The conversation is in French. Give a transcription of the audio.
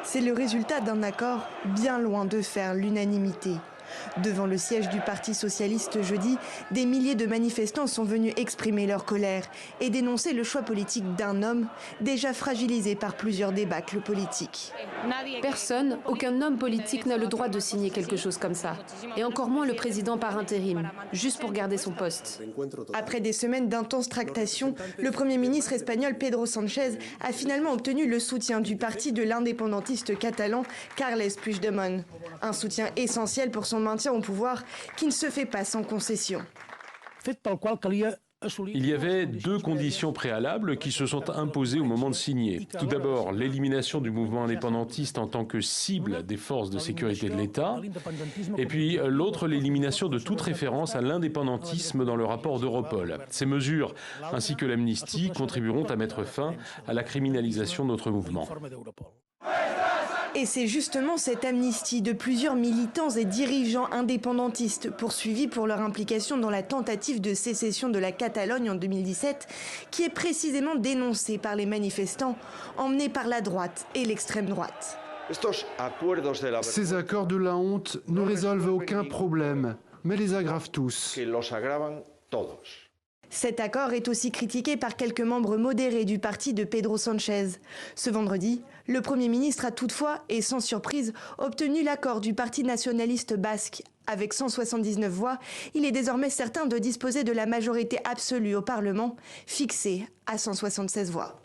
C'est le résultat d'un accord bien loin de faire l'unanimité. Devant le siège du Parti socialiste jeudi, des milliers de manifestants sont venus exprimer leur colère et dénoncer le choix politique d'un homme déjà fragilisé par plusieurs débâcles politiques. Personne, aucun homme politique n'a le droit de signer quelque chose comme ça. Et encore moins le président par intérim, juste pour garder son poste. Après des semaines d'intenses tractations, le Premier ministre espagnol Pedro Sánchez a finalement obtenu le soutien du parti de l'indépendantiste catalan Carles Puigdemont. Un soutien essentiel pour son maintien au pouvoir qui ne se fait pas sans concession. Il y avait deux conditions préalables qui se sont imposées au moment de signer. Tout d'abord, l'élimination du mouvement indépendantiste en tant que cible des forces de sécurité de l'État. Et puis l'autre, l'élimination de toute référence à l'indépendantisme dans le rapport d'Europol. Ces mesures, ainsi que l'amnistie, contribueront à mettre fin à la criminalisation de notre mouvement. Et c'est justement cette amnistie de plusieurs militants et dirigeants indépendantistes poursuivis pour leur implication dans la tentative de sécession de la Catalogne en 2017 qui est précisément dénoncée par les manifestants emmenés par la droite et l'extrême droite. Ces accords de la honte ne résolvent aucun problème, mais les aggravent tous. Cet accord est aussi critiqué par quelques membres modérés du parti de Pedro Sánchez. Ce vendredi, le Premier ministre a toutefois, et sans surprise, obtenu l'accord du parti nationaliste basque. Avec 179 voix, il est désormais certain de disposer de la majorité absolue au Parlement, fixée à 176 voix.